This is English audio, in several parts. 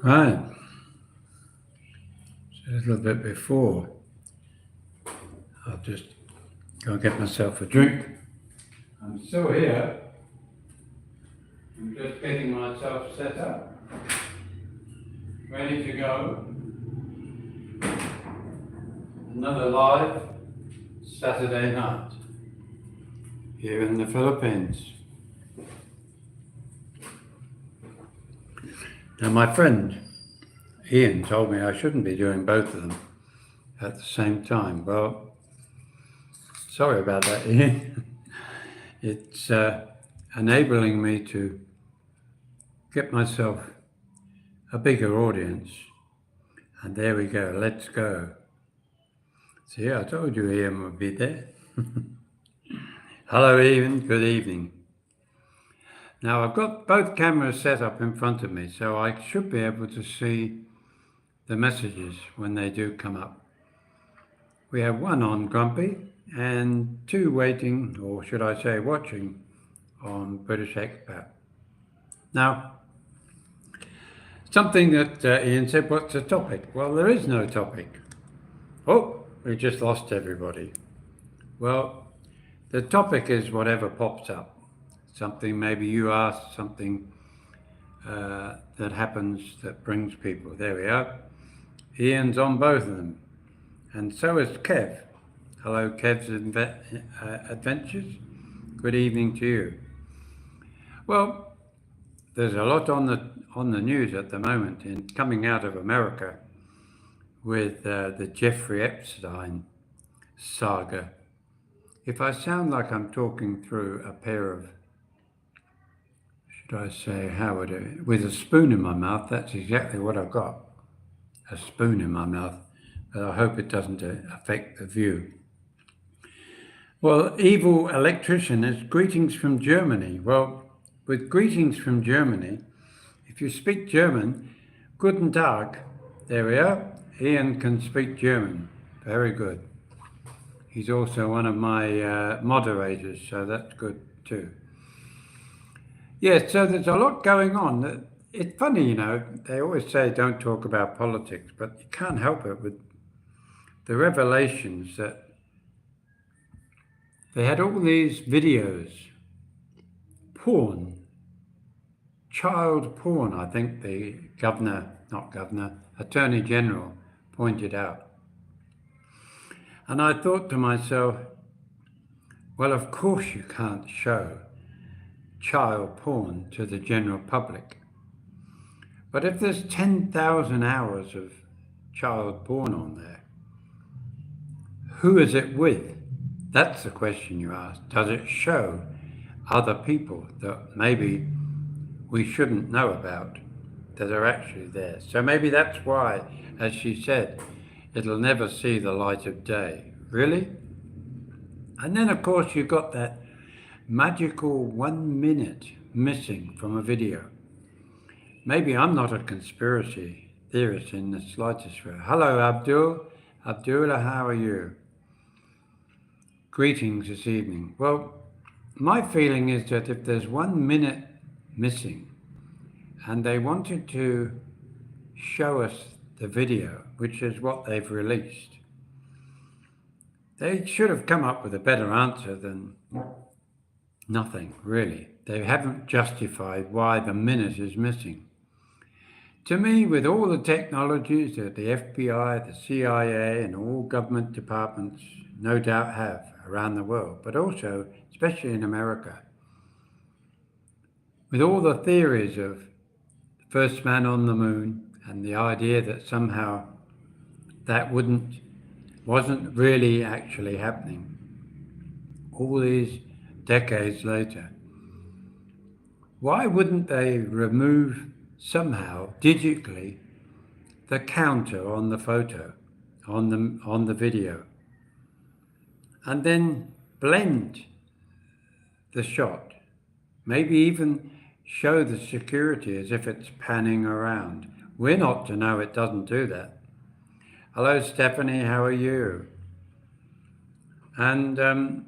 Right, so a little bit before, I'll just go and get myself a drink. I'm still here. I'm just getting myself set up, ready to go. Another live Saturday night here in the Philippines. Now, my friend Ian told me I shouldn't be doing both of them at the same time. Well, sorry about that, Ian. It's enabling me to get myself a bigger audience. And there we go, let's go. See, I told you Ian would be there. Hello, Ian, good evening. Now, I've got both cameras set up in front of me, so I should be able to see the messages when they do come up. We have one on Grumpy and two waiting, or should I say watching, on British Expat. Now, something that Ian said, what's the topic? Well, there is no topic. Oh, we just lost everybody. Well, the topic is whatever pops up. Something maybe you ask, something that happens that brings people. There we are. Ian's on both of them. And so is Kev. Hello, Kev's Adventures. Good evening to you. Well, there's a lot on the news at the moment coming out of America with the Jeffrey Epstein saga. If I sound like I'm talking through a pair of, should I say, with a spoon in my mouth, that's exactly what I've got. A spoon in my mouth, but I hope it doesn't affect the view. Well, evil electrician is greetings from Germany. Well, with greetings from Germany, if you speak German, guten Tag, there we are. Ian can speak German, very good. He's also one of my moderators, so that's good too. Yes, so there's a lot going on. It's funny, they always say don't talk about politics, but you can't help it with the revelations that they had all these videos, porn, child porn, I think the Attorney General pointed out. And I thought to myself, well, of course you can't show child porn to the general public. But if there's 10,000 hours of child porn on there, who is it with? That's the question you ask. Does it show other people that maybe we shouldn't know about that are actually there? So maybe that's why, as she said, it'll never see the light of day. Really? And then, of course, you've got that magical 1 minute missing from a video. Maybe I'm not a conspiracy theorist in the slightest. Hello, Abdul. Abdullah, how are you? Greetings this evening. Well, my feeling is that if there's 1 minute missing and they wanted to show us the video, which is what they've released, they should have come up with a better answer than nothing, really. They haven't justified why the minute is missing. To me, with all the technologies that the FBI, the CIA, and all government departments no doubt have around the world, but also, especially in America, with all the theories of the first man on the moon and the idea that somehow that wasn't really actually happening, all these decades later, why wouldn't they remove somehow digitally the counter on the photo, on the video, and then blend the shot, maybe even show the security as if it's panning around? We're not to know it doesn't do that. Hello, Stephanie, how are you? And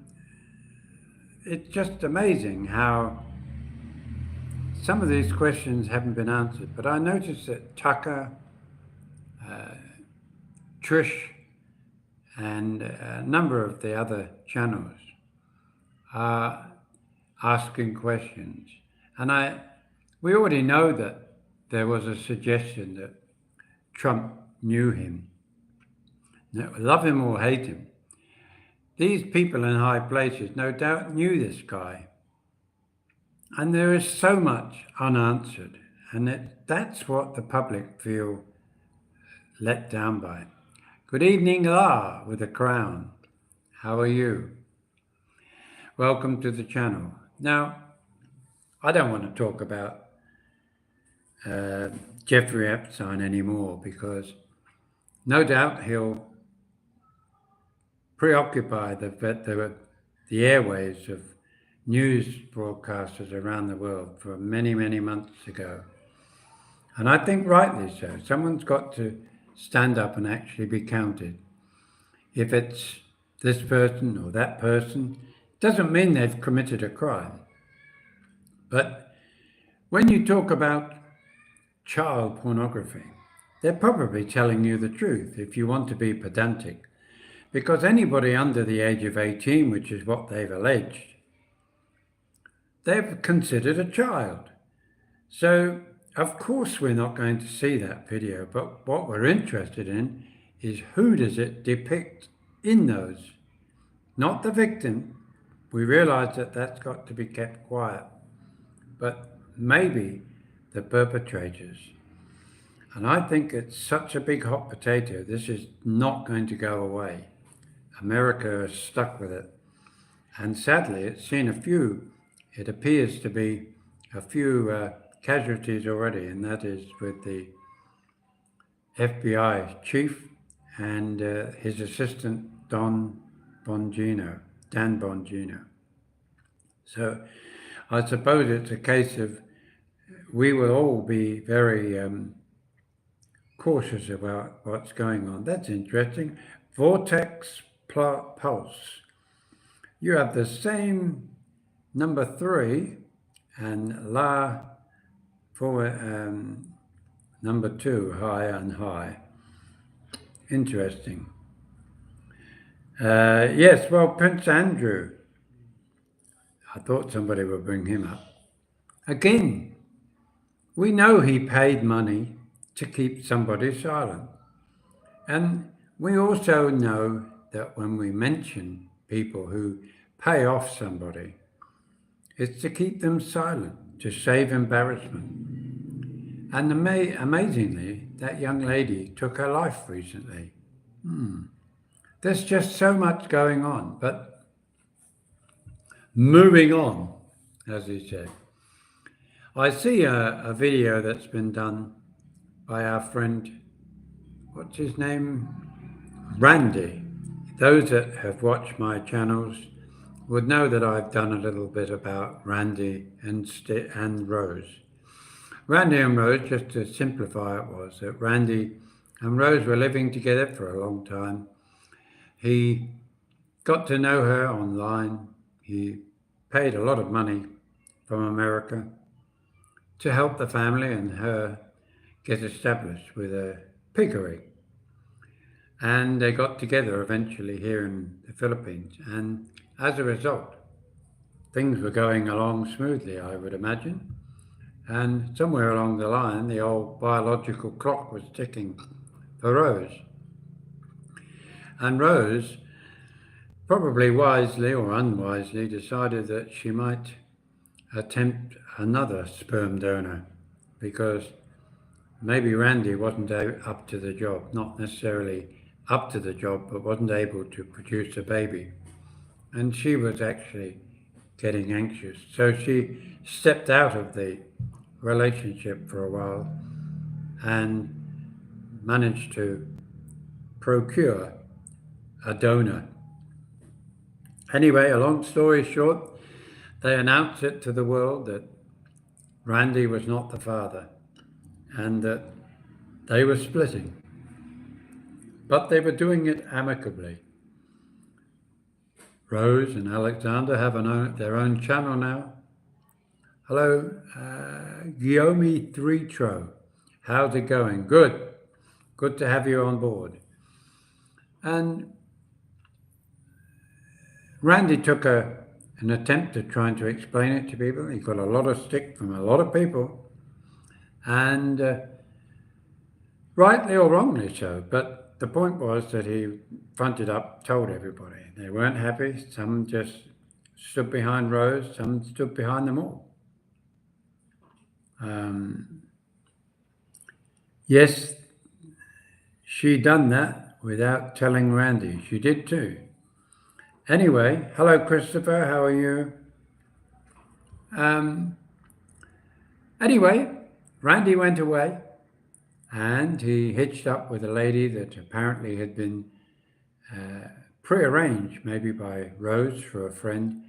it's just amazing how some of these questions haven't been answered, but I noticed that Tucker, Trish, and a number of the other channels are asking questions. And we already know that there was a suggestion that Trump knew him. Now, love him or hate him, these people in high places no doubt knew this guy. And there is so much unanswered, and that's what the public feel let down by. Good evening, La, with a crown. How are you? Welcome to the channel. Now, I don't want to talk about Jeffrey Epstein anymore, because no doubt he'll preoccupy the airways of news broadcasters around the world for many, many months ago. And I think rightly so. Someone's got to stand up and actually be counted. If it's this person or that person, doesn't mean they've committed a crime. But when you talk about child pornography, they're probably telling you the truth if you want to be pedantic, because anybody under the age of 18, which is what they've alleged, they've considered a child. So, of course, we're not going to see that video, but what we're interested in is who does it depict in those, not the victim. We realize that that's got to be kept quiet, but maybe the perpetrators. And I think it's such a big hot potato. This is not going to go away. America is stuck with it. And sadly, it's seen it appears to be a few casualties already, and that is with the FBI chief and his assistant, Dan Bongino. So I suppose it's a case of we will all be very cautious about what's going on. That's interesting. Vortex Pulse. You have the same number 3 and La for number 2, high and high. Interesting. Yes, well, Prince Andrew, I thought somebody would bring him up. Again, we know he paid money to keep somebody silent. And we also know that when we mention people who pay off somebody, it's to keep them silent, to save embarrassment. And amazingly, that young lady took her life recently. There's just so much going on, but moving on, as he said. I see a video that's been done by our friend, what's his name? Randy. Those that have watched my channels would know that I've done a little bit about Randy and Rose. Randy and Rose, just to simplify it, was that Randy and Rose were living together for a long time. He got to know her online. He paid a lot of money from America to help the family and her get established with a piggery. And they got together eventually here in the Philippines. And as a result, things were going along smoothly, I would imagine. And somewhere along the line, the old biological clock was ticking for Rose. And Rose, probably wisely or unwisely, decided that she might attempt another sperm donor, because maybe Randy wasn't up to the job, not necessarily up to the job, but wasn't able to produce a baby. And she was actually getting anxious. So she stepped out of the relationship for a while and managed to procure a donor. Anyway, a long story short, they announced it to the world that Randy was not the father and that they were splitting. But they were doing it amicably. Rose and Alexander have their own channel now. Hello, Guillaume Threetro. How's it going? Good. Good to have you on board. And Randy took an attempt at trying to explain it to people. He got a lot of stick from a lot of people, and rightly or wrongly so. But the point was that he fronted up, told everybody. They weren't happy. Some just stood behind Rose, some stood behind them all. Yes, she done that without telling Randy. She did too. Anyway, hello Christopher, how are you? Anyway, Randy went away and he hitched up with a lady that apparently had been prearranged, maybe by Rose for a friend,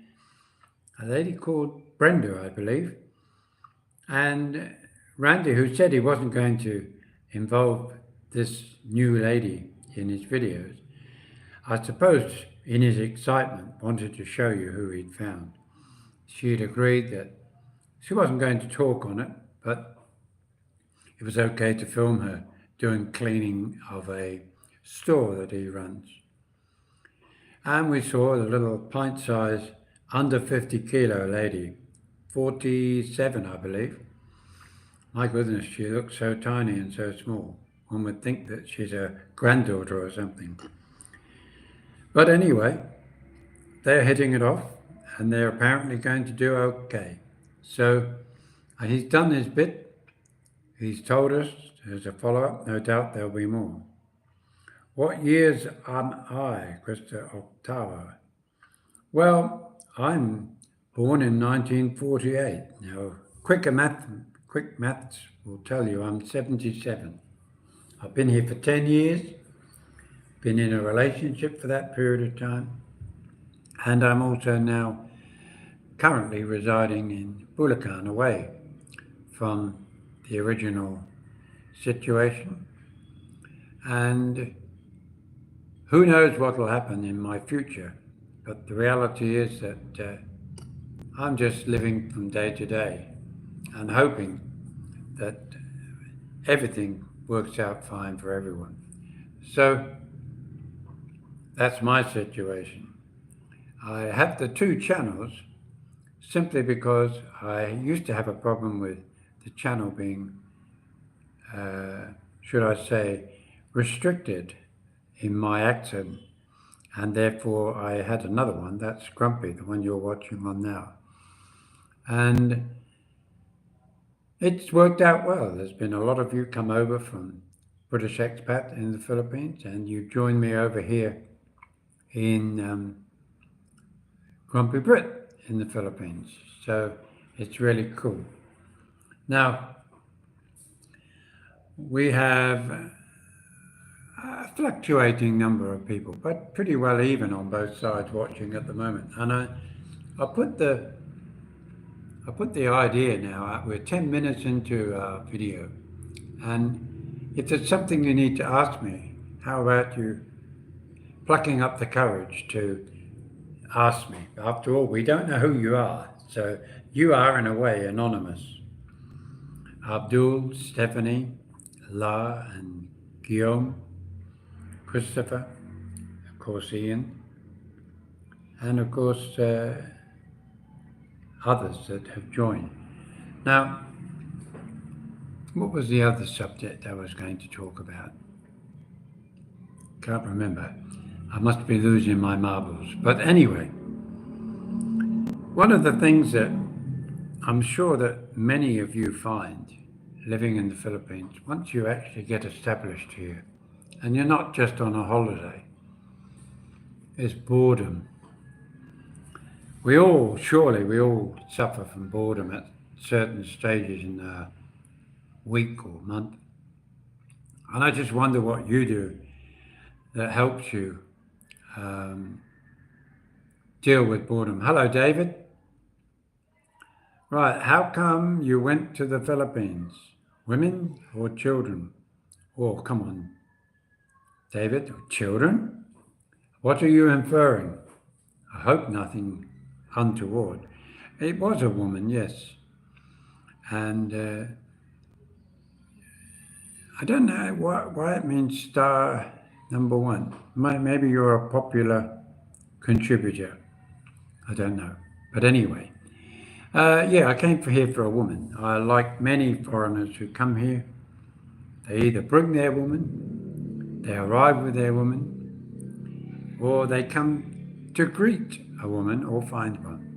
a lady called Brenda, I believe. And Randy, who said he wasn't going to involve this new lady in his videos, I suppose in his excitement wanted to show you who he'd found. She had agreed that she wasn't going to talk on it, but it was okay to film her doing cleaning of a store that he runs. And we saw the little pint-sized, under 50 kilo lady, 47, I believe. My goodness, she looks so tiny and so small. One would think that she's a granddaughter or something. But anyway, they're hitting it off and they're apparently going to do okay. So he's done his bit. He's told us there's a follow-up. No doubt there'll be more. What years am I, Krista Octava? Well, I'm born in 1948. Now, quick maths will tell you I'm 77. I've been here for 10 years, been in a relationship for that period of time, and I'm also now currently residing in Bulacan, away from the original situation. And who knows what will happen in my future, but the reality is that I'm just living from day to day and hoping that everything works out fine for everyone. So that's my situation. I have the two channels simply because I used to have a problem with the channel being, should I say, restricted in my accent, and therefore I had another one, that's Grumpy, the one you're watching on now. And it's worked out well. There's been a lot of you come over from British expat in the Philippines, and you joined me over here in Grumpy Brit in the Philippines. So it's really cool. Now, we have a fluctuating number of people, but pretty well even on both sides watching at the moment. And I put the idea now out. We're 10 minutes into our video, and if there's something you need to ask me, how about you plucking up the courage to ask me? After all, we don't know who you are, so you are in a way anonymous. Abdul, Stephanie, La, and Guillaume, Christopher, of course Ian, and of course others that have joined. Now, what was the other subject I was going to talk about? Can't remember. I must be losing my marbles. But anyway, one of the things that I'm sure that many of you find living in the Philippines, once you actually get established here, and you're not just on a holiday, is boredom. We all suffer from boredom at certain stages in a week or month. And I just wonder what you do that helps you deal with boredom. Hello, David. Right, how come you went to the Philippines? Women or children? Oh, come on, David, children? What are you inferring? I hope nothing untoward. It was a woman, yes. And I don't know why it means star number one. Maybe you're a popular contributor. I don't know. But anyway, yeah, I came here for a woman. Like many foreigners who come here, they either bring their woman, they arrive with their woman, or they come to greet a woman or find one.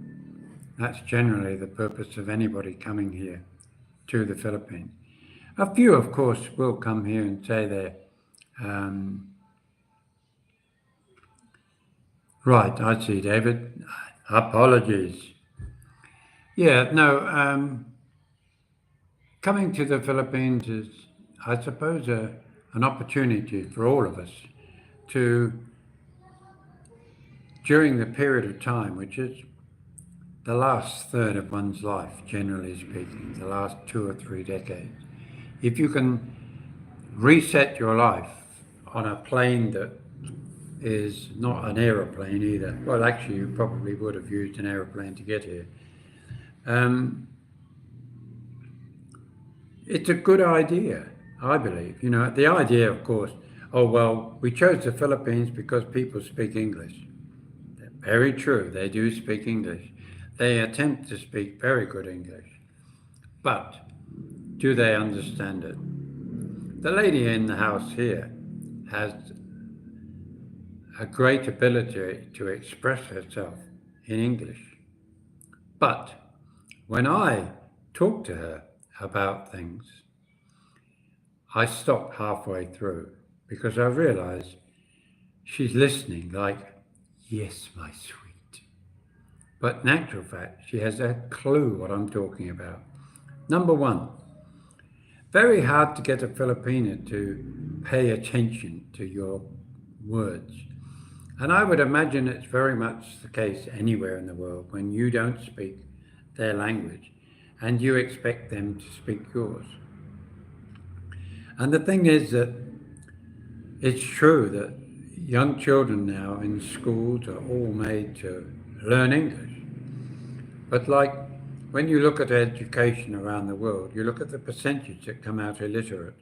That's generally the purpose of anybody coming here to the Philippines. A few, of course, will come here and say they're right. I see, David. Apologies. Yeah, no. Coming to the Philippines is, I suppose, an opportunity for all of us to, during the period of time, which is the last third of one's life, generally speaking, the last 2 or 3 decades, if you can reset your life on a plane that is not an aeroplane either. Well, actually, you probably would have used an aeroplane to get here. It's a good idea, I believe. You know, the idea, of course, oh, well, we chose the Philippines because people speak English. Very true, they do speak English. They attempt to speak very good English. But do they understand it? The lady in the house here has a great ability to express herself in English. But when I talk to her about things, I stop halfway through because I realize she's listening like, yes, my sweet. But in actual fact, she has a clue what I'm talking about. Number one, very hard to get a Filipina to pay attention to your words. And I would imagine it's very much the case anywhere in the world when you don't speak their language and you expect them to speak yours. And the thing is that it's true that young children now in schools are all made to learn English. But like when you look at education around the world, you look at the percentage that come out illiterate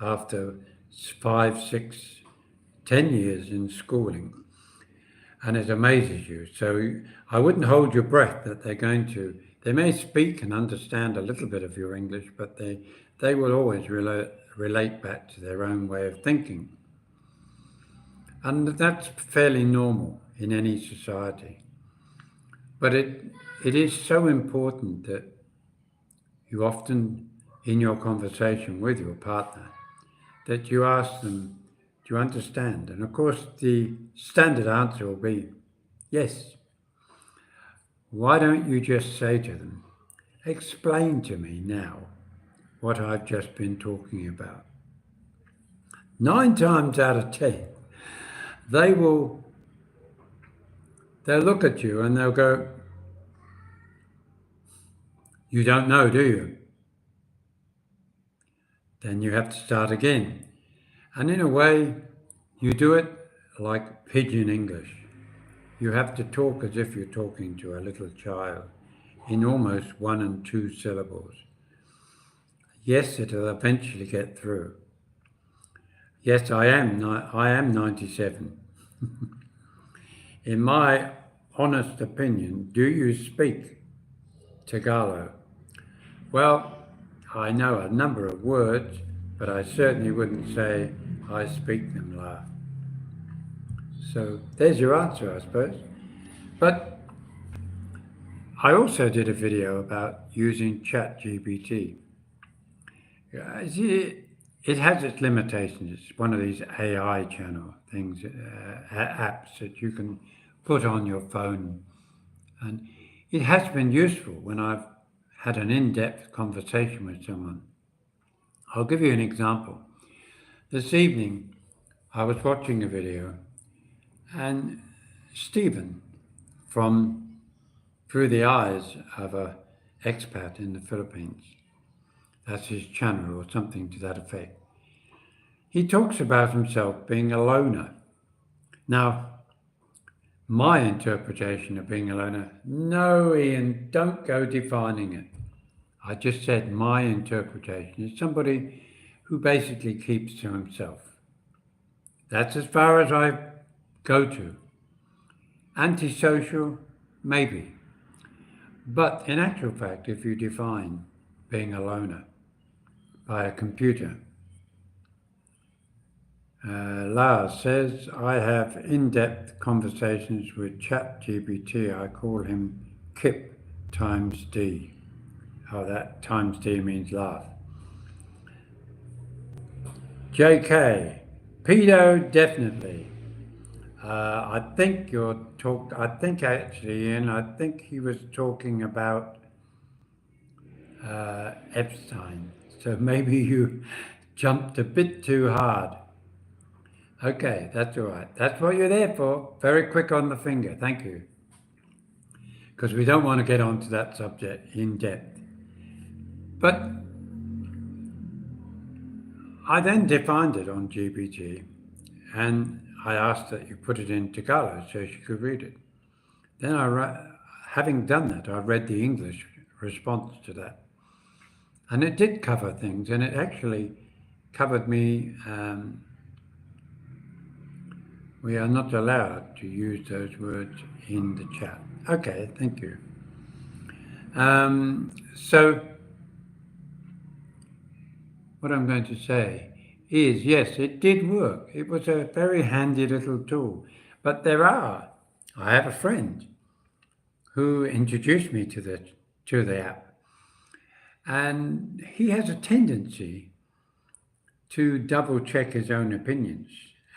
after 5, 6, 10 years in schooling. And it amazes you. So I wouldn't hold your breath that they may speak and understand a little bit of your English, but they will always relate back to their own way of thinking. And that's fairly normal in any society. But it is so important that you often, in your conversation with your partner, that you ask them, do you understand? And of course, the standard answer will be, yes. Why don't you just say to them, explain to me now what I've just been talking about? 9 times out of 10, they'll look at you and they'll go, you don't know, do you? Then you have to start again. And in a way, you do it like pidgin English. You have to talk as if you're talking to a little child in almost 1 and 2 syllables. Yes, it'll eventually get through. Yes, I am 97. In my honest opinion, do you speak Tagalog? Well, I know a number of words, but I certainly wouldn't say I speak them, La. So there's your answer, I suppose. But I also did a video about using ChatGPT. It has its limitations. It's one of these AI channel things, apps that you can put on your phone. And it has been useful when I've had an in-depth conversation with someone. I'll give you an example. This evening, I was watching a video and Stephen, from Through the Eyes of an Expat in the Philippines, that's his channel or something to that effect, he talks about himself being a loner. Now, my interpretation of being a loner, no, Ian, don't go defining it. I just said my interpretation is somebody who basically keeps to himself. That's as far as I go to. Antisocial, maybe. But in actual fact, if you define being a loner by a computer, Lars says, I have in-depth conversations with ChatGPT. I call him Kip times D. Oh, that times D means laugh. JK, pedo definitely. I think actually, Ian, I think he was talking about Epstein. So maybe you jumped a bit too hard. Okay, that's all right. That's what you're there for. Very quick on the finger. Thank you. Because we don't want to get onto that subject in depth. But I then defined it on GPT, and I asked that you put it in Tagalog so she could read it. Then having done that, I read the English response to that. And it did cover things, and it actually covered me. We are not allowed to use those words in the chat. Okay, thank you. So what I'm going to say is, yes, it did work. It was a very handy little tool. But I have a friend who introduced me to the app. And he has a tendency to double check his own opinions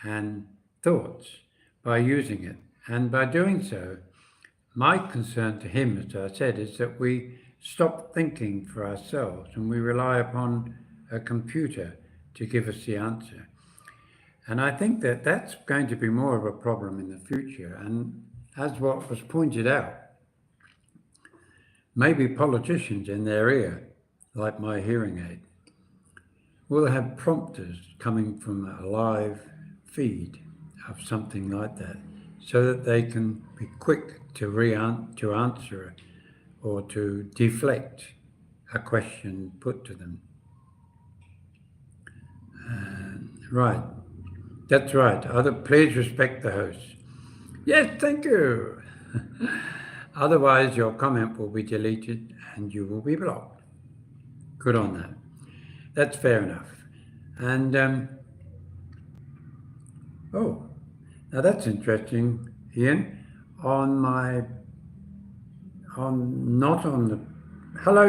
and thoughts by using it. And by doing so, my concern to him, as I said, is that we stop thinking for ourselves and we rely upon a computer to give us the answer. And I think that that's going to be more of a problem in the future. And as what was pointed out, maybe politicians in their ear, like my hearing aid, will have prompters coming from a live feed of something like that, so that they can be quick to answer or to deflect a question put to them. Right, that's right. Please respect the host. Yes, thank you. Otherwise, your comment will be deleted and you will be blocked. Good on that. That's fair enough. And oh, now that's interesting, Ian. Hello,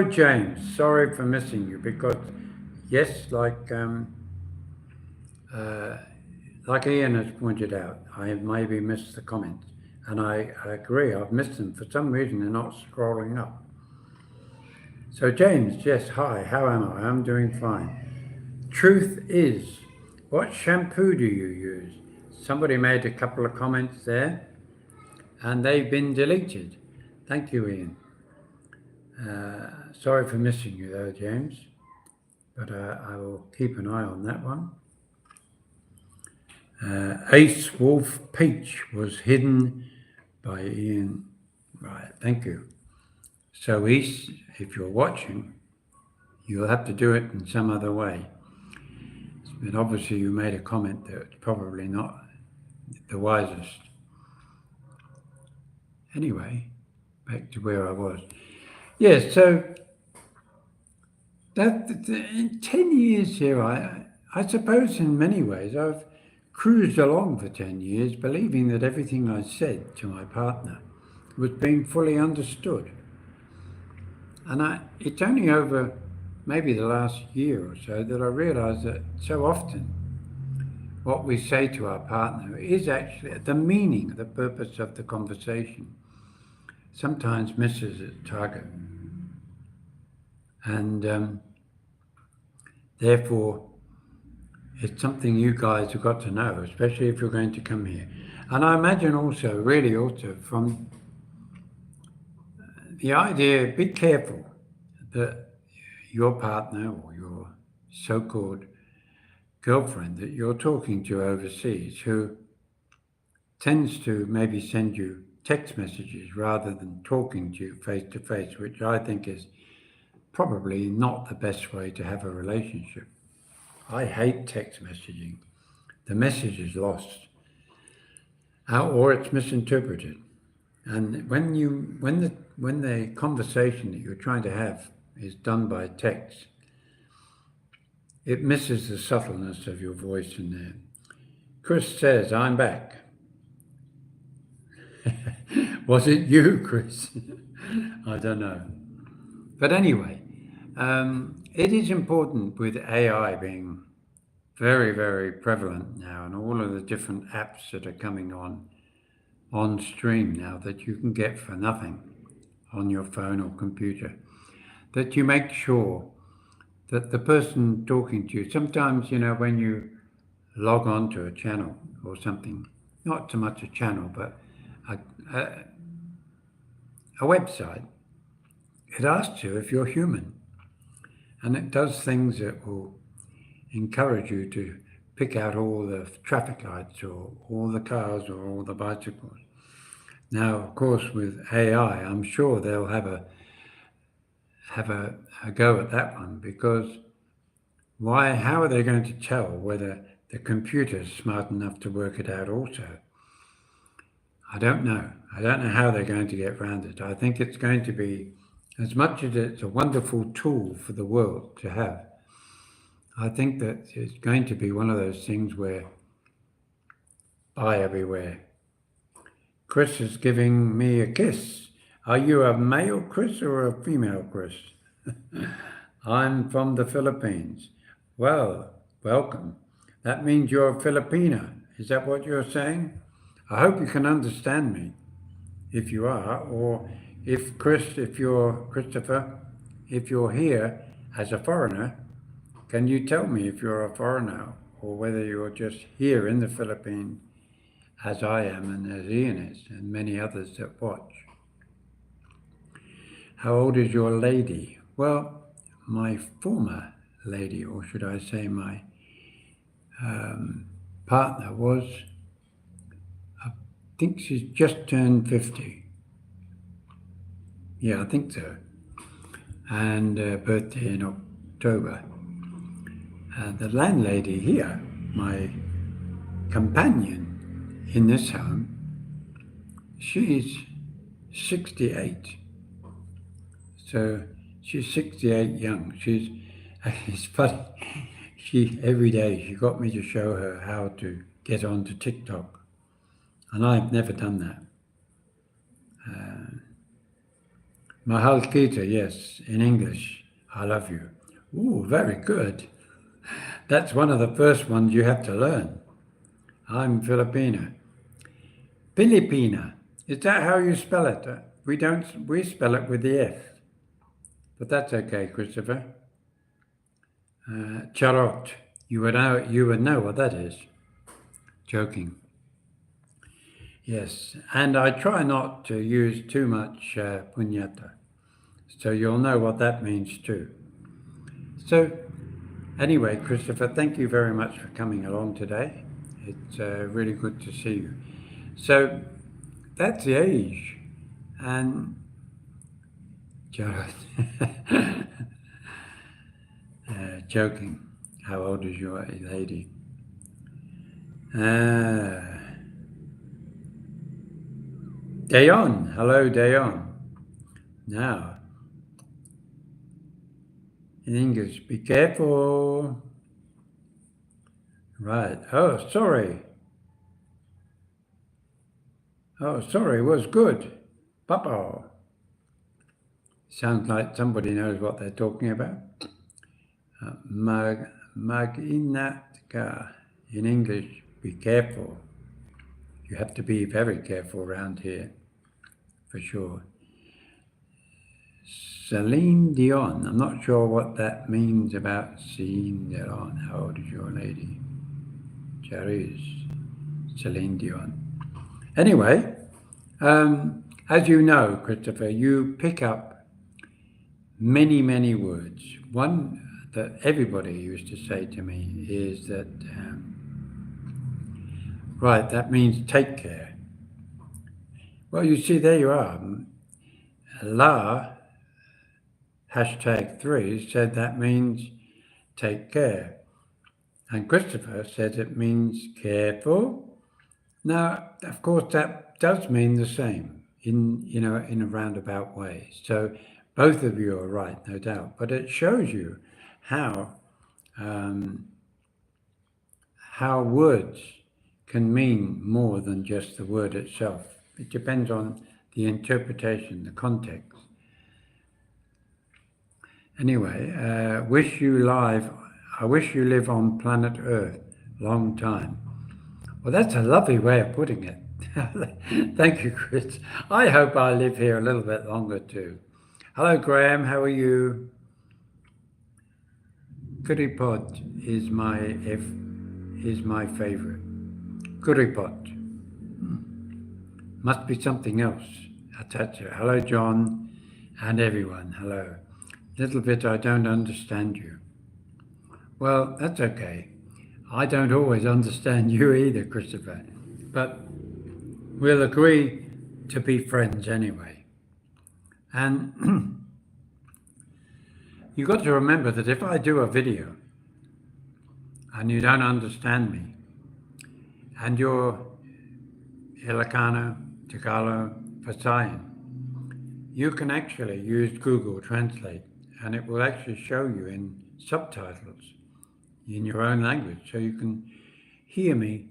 James. Sorry for missing you because, yes, like Ian has pointed out, I have maybe missed the comments, and I agree. I've missed them for some reason. They're not scrolling up. So, James, yes, hi. How am I? I'm doing fine. Truth is, what shampoo do you use? Somebody made a couple of comments there, and they've been deleted. Thank you, Ian. Sorry for missing you, though, James, but I will keep an eye on that one. Ace Wolf Peach was hidden by Ian. Right, thank you. So, Ace, if you're watching, you'll have to do it in some other way. But obviously, you made a comment that's probably not the wisest. Anyway, back to where I was. Yes, so in 10 years here, I suppose in many ways I've cruised along for 10 years, believing that everything I said to my partner was being fully understood. And it's only over maybe the last year or so that I realised that so often what we say to our partner is actually the meaning, the purpose of the conversation, sometimes misses its target. And therefore, it's something you guys have got to know, especially if you're going to come here. And I imagine also, really also, from the idea, be careful that your partner or your so-called girlfriend that you're talking to overseas, who tends to maybe send you text messages rather than talking to you face to face, which I think is probably not the best way to have a relationship. I hate text messaging. The message is lost, or it's misinterpreted. And when the conversation that you're trying to have is done by text, it misses the subtleness of your voice in there. Chris says, "I'm back." Was it you, Chris? I don't know. But anyway, it is important with AI being very, very prevalent now, and all of the different apps that are coming on stream now that you can get for nothing on your phone or computer, that you make sure that the person talking to you, sometimes, when you log on to a channel or something, not so much a channel, but a website, it asks you if you're human. And it does things that will encourage you to pick out all the traffic lights or all the cars or all the bicycles. Now, of course, with AI, I'm sure they'll have a go at that one, because how are they going to tell whether the computer's smart enough to work it out also? I don't know. I don't know how they're going to get around it. I think it's going to be, as much as it's a wonderful tool for the world to have, I think that it's going to be one of those things where buyer beware. Chris is giving me a kiss. Are you a male Chris or a female Chris? I'm from the Philippines. Well, welcome. That means you're a Filipina. Is that what you're saying? I hope you can understand me, if you are, or if you're Christopher, if you're here as a foreigner, can you tell me if you're a foreigner or whether you're just here in the Philippines, as I am and as Ian is and many others that watch? How old is your lady? Well, my former lady, or should I say my partner, I think she's just turned 50. Yeah, I think so. And birthday in October. The landlady here, my companion in this home, she's 68. So she's 68 young. It's funny. Every day she got me to show her how to get onto TikTok. And I've never done that. Mahal Kita, yes, in English, I love you. Ooh, very good. That's one of the first ones you have to learn. I'm Filipina. Filipina, is that how you spell it? We spell it with the F. But that's okay, Christopher. Charot, you would know what that is. Joking. Yes, and I try not to use too much puñeta, so you'll know what that means too. So anyway, Christopher, thank you very much for coming along today. It's really good to see you. So that's the age. And Jared, joking. How old is your lady? Dayon, hello Dayon. Now, in English, be careful. Right, oh, sorry, was good. Papa. Sounds like somebody knows what they're talking about. Maginatka, in English, be careful. You have to be very careful around here, for sure. Celine Dion, I'm not sure what that means about Celine Dion. How old is your lady? Charis, Celine Dion. Anyway, as you know, Christopher, you pick up many, many words. One that everybody used to say to me is that, right, that means take care. Well, you see, there you are. La #3 said that means take care. And Christopher said it means careful. Now, of course, that does mean the same in a roundabout way. So both of you are right, no doubt. But it shows you how words can mean more than just the word itself. It depends on the interpretation, the context. Anyway, I wish you live on planet Earth, long time. Well, that's a lovely way of putting it. Thank you, Chris. I hope I live here a little bit longer too. Hello, Graham. How are you? Curry pot is my favorite. Curry pot. Must be something else attached to it. Hello, John, and everyone. Hello. Little bit I don't understand you. Well, that's okay. I don't always understand you either, Christopher. But we'll agree to be friends anyway. And you've got to remember that if I do a video and you don't understand me, and you're Ilocano, Tagalog, Visayan, you can actually use Google Translate, and it will actually show you in subtitles in your own language, so you can hear me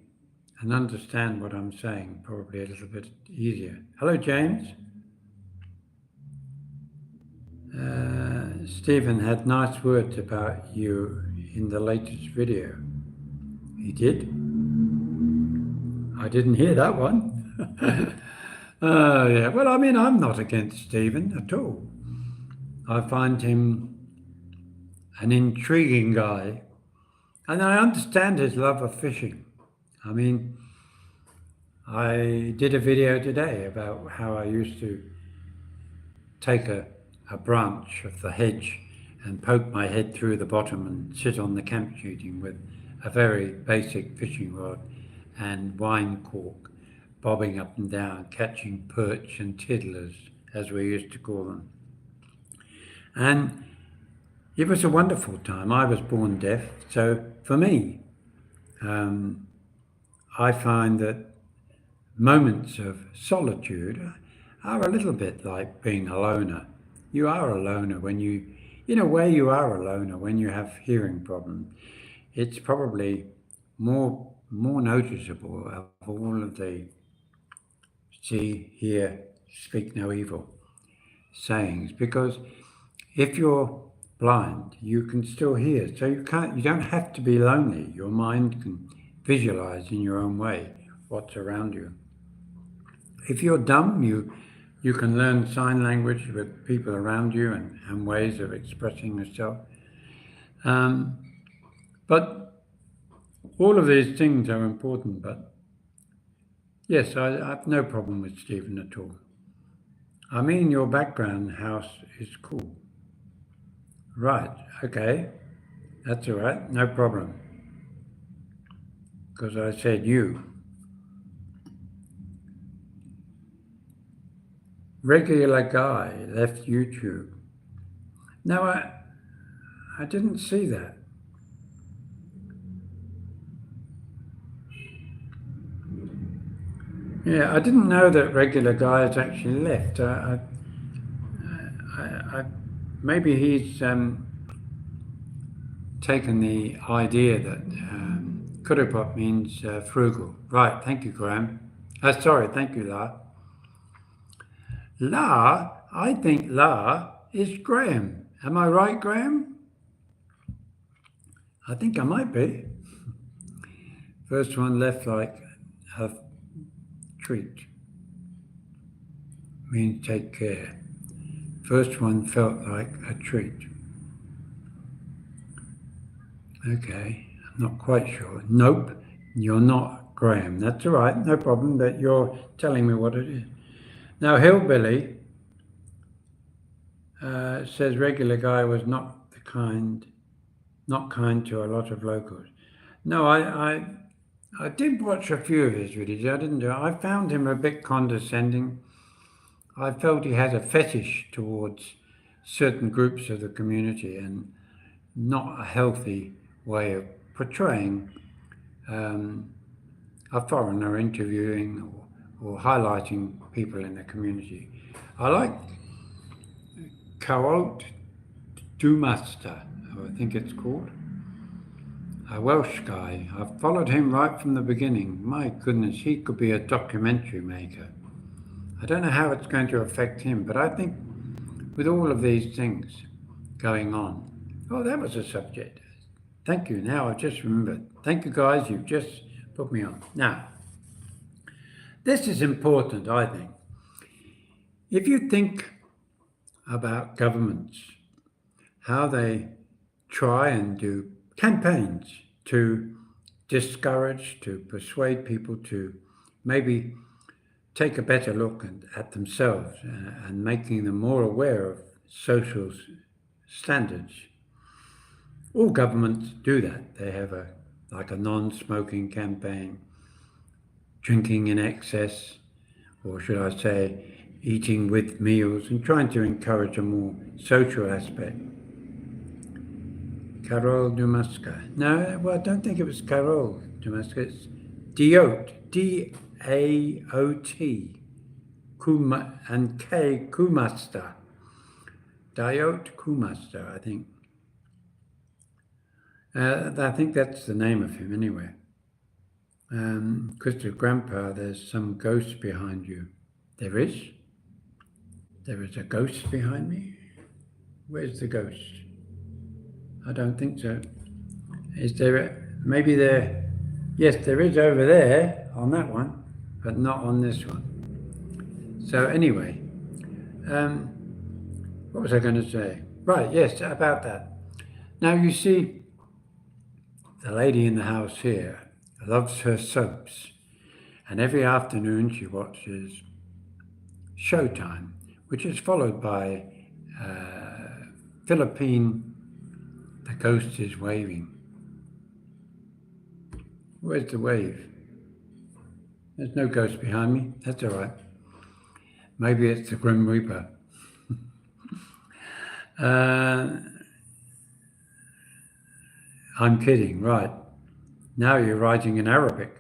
and understand what I'm saying probably a little bit easier. Hello, James. Stephen had nice words about you in the latest video. He did? I didn't hear that one. Yeah. Well, I mean, I'm not against Stephen at all. I find him an intriguing guy, and I understand his love of fishing. I mean, I did a video today about how I used to take a branch of the hedge and poke my head through the bottom and sit on the camp shooting with a very basic fishing rod and wine cork, bobbing up and down, catching perch and tiddlers, as we used to call them. And it was a wonderful time. I was born deaf, so for me, I find that moments of solitude are a little bit like being a loner. You are a loner when in a way you are a loner when you have hearing problems. It's probably more noticeable of all of the see, hear, speak no evil sayings, because if you're blind, you can still hear. So you don't have to be lonely. Your mind can visualize in your own way what's around you. If you're dumb, you can learn sign language with people around you and ways of expressing yourself. But all of these things are important. But yes, I have no problem with Stephen at all. I mean, your background house is cool. Right, okay. That's all right, no problem. Because I said you. Regular guy left YouTube. No, I didn't see that. Yeah, I didn't know that regular guy has actually left. Maybe he's taken the idea that Kurupop means frugal. Right, thank you, Graham. Sorry, thank you, La. La, I think La is Graham. Am I right, Graham? I think I might be. First one left like a treat. Means take care. First one felt like a treat. Okay, I'm not quite sure. Nope, you're not Graham. That's all right, no problem, but you're telling me what it is. Now, Hillbilly says regular guy was not kind to a lot of locals. No, I did watch a few of his videos. I didn't do it. I found him a bit condescending. I felt he had a fetish towards certain groups of the community, and not a healthy way of portraying a foreigner interviewing or highlighting people in the community. I like Carol Dumaster, I think it's called, a Welsh guy. I've followed him right from the beginning. My goodness, he could be a documentary maker. I don't know how it's going to affect him, but I think with all of these things going on, oh, that was a subject. Thank you. Now I've just remembered. Thank you, guys. You've just put me on. Now, this is important, I think. If you think about governments, how they try and do campaigns to discourage, to persuade people to maybe take a better look at themselves and making them more aware of social standards. All governments do that. They have like a non-smoking campaign, drinking in excess, or should I say, eating with meals, and trying to encourage a more social aspect. Carol Dumaska. No, well, I don't think it was Carol Dumaska. It's Diot, D-A-O-T, and K Kumasta. Diot Kumasta, I think. I think that's the name of him anyway. Crystal Grandpa, there's some ghost behind you. There is? There is a ghost behind me? Where's the ghost? I don't think so. Is there, maybe there, yes, there is over there on that one, but not on this one. So anyway, what was I going to say? Right, yes, about that. Now you see, the lady in the house here loves her soaps, and every afternoon she watches Showtime, which is followed by Philippine, The Ghost is Waving. Where's the wave? There's no ghost behind me. That's all right. Maybe it's the Grim Reaper. I'm kidding, right. Now you're writing in Arabic.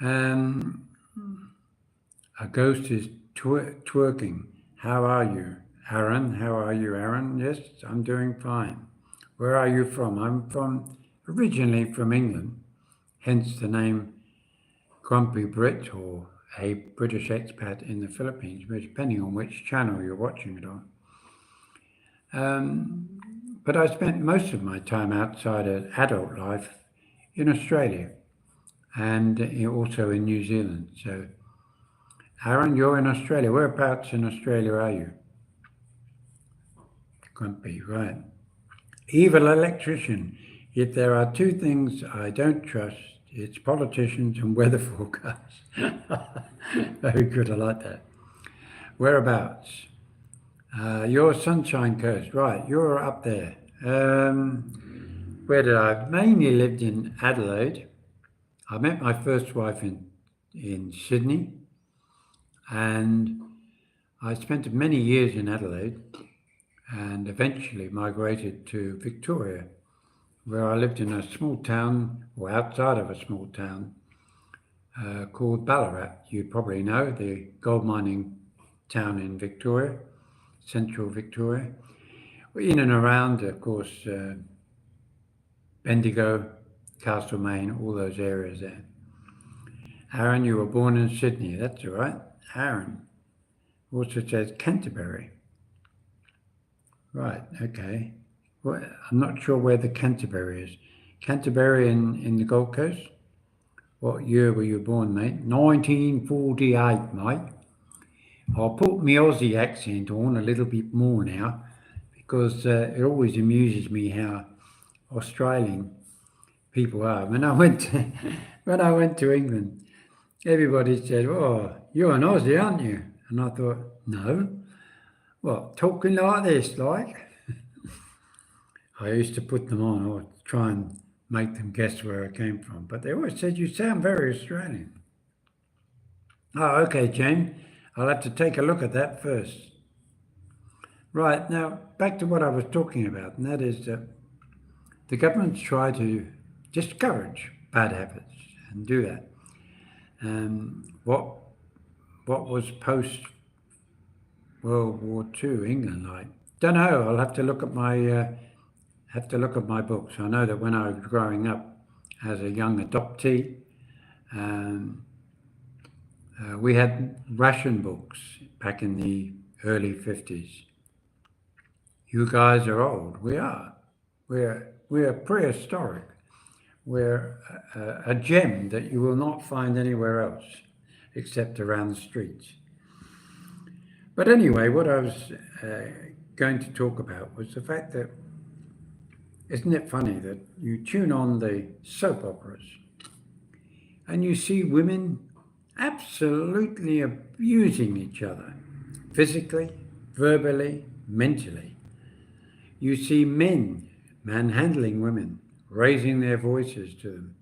A ghost is twerking. How are you, Aaron? How are you, Aaron? Yes, I'm doing fine. Where are you from? I'm originally from England, hence the name Grumpy Brit, or a British expat in the Philippines, depending on which channel you're watching it on. But I spent most of my time outside of adult life in Australia and also in New Zealand. So, Aaron, you're in Australia. Whereabouts in Australia are you? Grumpy, right. Evil electrician. If there are two things I don't trust, it's politicians and weather forecasts. Very good, I like that. Whereabouts? You're Sunshine Coast, right, you're up there. Where did I? Mainly lived in Adelaide. I met my first wife in Sydney, and I spent many years in Adelaide and eventually migrated to Victoria, where I lived in a small town, or outside of a small town, called Ballarat. You probably know, the gold mining town in Victoria, central Victoria. In and around, of course, Bendigo, Castlemaine, all those areas there. Aaron, you were born in Sydney, that's all right. Aaron also says Canterbury. Right, okay. Well, I'm not sure where the Canterbury is. Canterbury in the Gold Coast? What year were you born, mate? 1948, mate. I'll put my Aussie accent on a little bit more now, because it always amuses me how Australian people are. When I went to England, everybody said, "Oh, you're an Aussie, aren't you?" And I thought, "No. What, talking like this, like?" I used to put them on or try and make them guess where I came from, but they always said, "You sound very Australian." Oh, okay, Jane. I'll have to take a look at that first. Right, now back to what I was talking about, and that is that the governments try to discourage bad habits and do that. What was post World War II England like? Don't know. I'll have to look at my books. I know that when I was growing up as a young adoptee, um, we had ration books back in the early 50s. You guys are old. We are. We're prehistoric. We're a gem that you will not find anywhere else except around the streets. But anyway, what I was going to talk about was the fact that isn't it funny that you tune on the soap operas and you see women absolutely abusing each other physically, verbally, mentally. You see men manhandling women, raising their voices to them.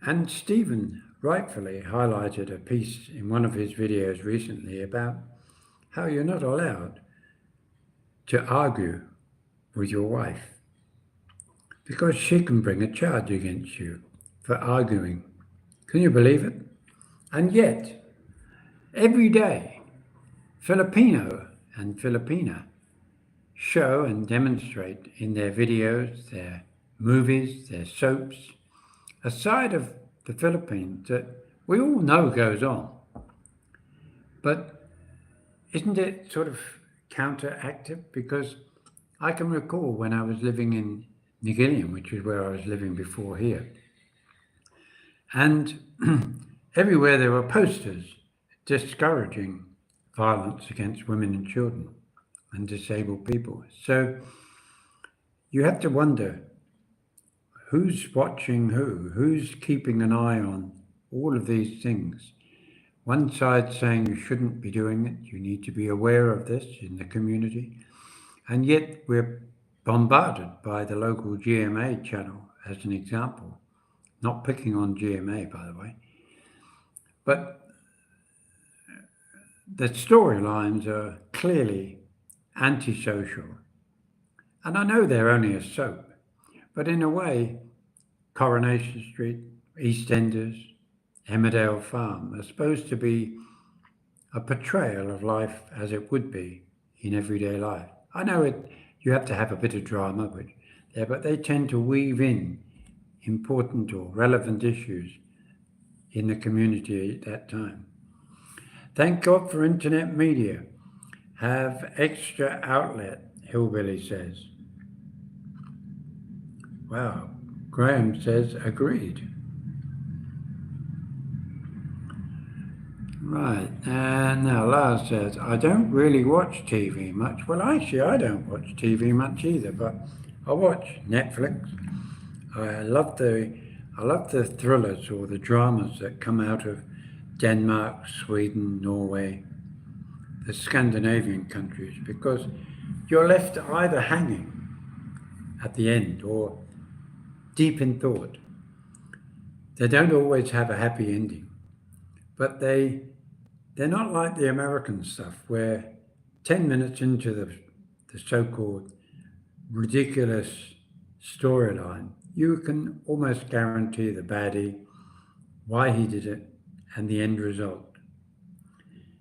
And Stephen rightfully highlighted a piece in one of his videos recently about how you're not allowed to argue with your wife because she can bring a charge against you for arguing. Can you believe it? And yet, every day, Filipino and Filipina show and demonstrate in their videos, their movies, their soaps, a side of the Philippines that we all know goes on. But isn't it sort of counteractive? Because I can recall when I was living in Negillion, which is where I was living before here, and everywhere there were posters discouraging violence against women and children and disabled people. So you have to wonder who's watching who's keeping an eye on all of these things. One side saying you shouldn't be doing it, you need to be aware of this in the community, and yet we're bombarded by the local GMA channel as an example. Not picking on GMA, by the way, but the storylines are clearly antisocial. And I know they're only a soap, but in a way, Coronation Street, EastEnders, Emmerdale Farm are supposed to be a portrayal of life as it would be in everyday life. I know you have to have a bit of drama but they tend to weave in important or relevant issues in the community at that time. Thank God for internet media. Have extra outlet, Hillbilly says. Wow. Graham says, agreed. Right, and now Lars says, I don't really watch TV much. Well, actually, I don't watch TV much either, but I watch Netflix. I love the thrillers or the dramas that come out of Denmark, Sweden, Norway, the Scandinavian countries, because you're left either hanging at the end or deep in thought. They don't always have a happy ending, but they're not like the American stuff where 10 minutes into the so-called ridiculous storyline, you can almost guarantee the baddie, why he did it, and the end result.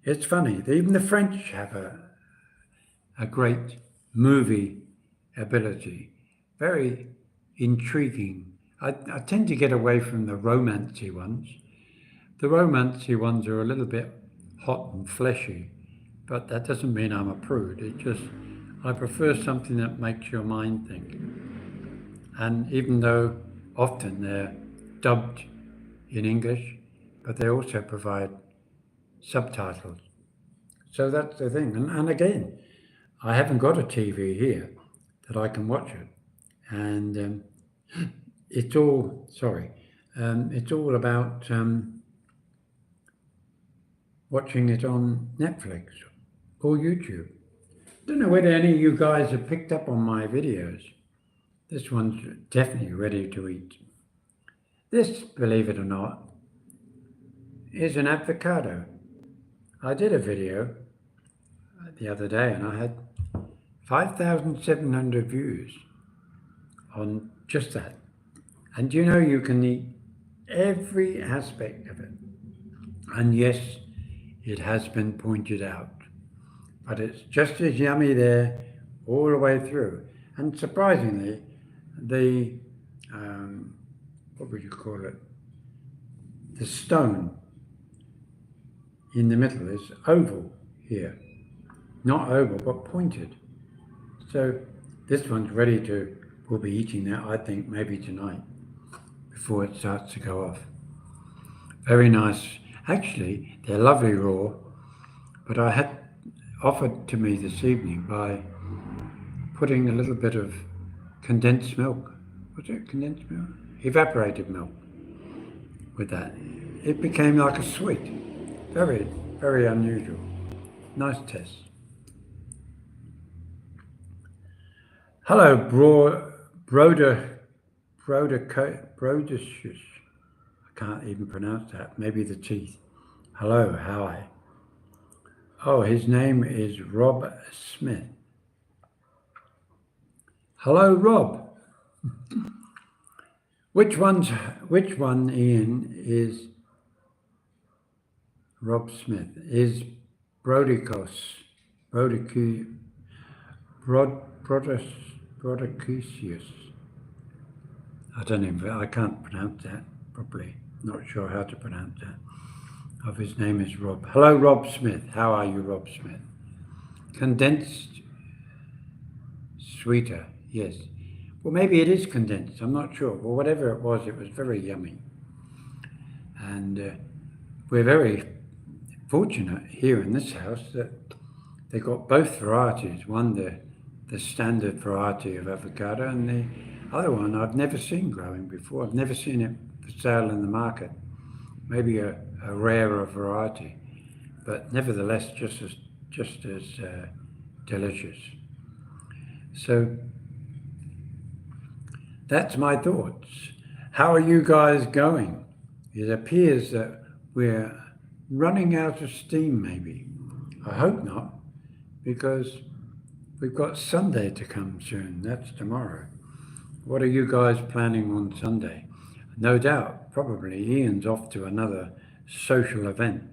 It's funny, even the French have a great movie ability, very intriguing. I tend to get away from the romancy ones. The romancy ones are a little bit hot and fleshy, but that doesn't mean I'm a prude. I prefer something that makes your mind think. And even though often they're dubbed in English, but they also provide subtitles. So that's the thing. And again, I haven't got a TV here that I can watch it. And it's all about watching it on Netflix or YouTube. Don't know whether any of you guys have picked up on my videos. This one's definitely ready to eat. This, believe it or not, is an avocado. I did a video the other day, and I had 5,700 views on just that. And you know, you can eat every aspect of it. And yes, it has been pointed out, but it's just as yummy there all the way through. And surprisingly, the what would you call it? The stone in the middle is oval here, not oval but pointed. So this one's ready to. We'll be eating that, I think, maybe tonight before it starts to go off. Very nice. Actually, they're lovely raw, but I had offered to me this evening by putting a little bit of condensed milk. Was it condensed milk? Evaporated milk with that. It became like a sweet. Very, very unusual. Nice test. Hello, Brodicious. I can't even pronounce that. Maybe the teeth. Hello, hi. Oh, his name is Rob Smith. Hello, Rob. Which one, Ian, is Rob Smith? Is Brodicious? I don't know. I can't pronounce that properly. Not sure how to pronounce that. Of his name is Rob. Hello, Rob Smith. How are you, Rob Smith? Condensed sweeter. Yes. Well, maybe it is condensed. I'm not sure. Well, whatever it was very yummy. And we're very fortunate here in this house that they got both varieties. One, the standard variety of avocado, and the other one I've never seen growing before. I've never seen it for sale in the market. Maybe a rarer variety, but nevertheless just as delicious. So that's my thoughts. How are you guys going? It appears that we're running out of steam, maybe. I hope not, because we've got Sunday to come soon. That's tomorrow. What are you guys planning on Sunday? No doubt, probably Ian's off to another social event.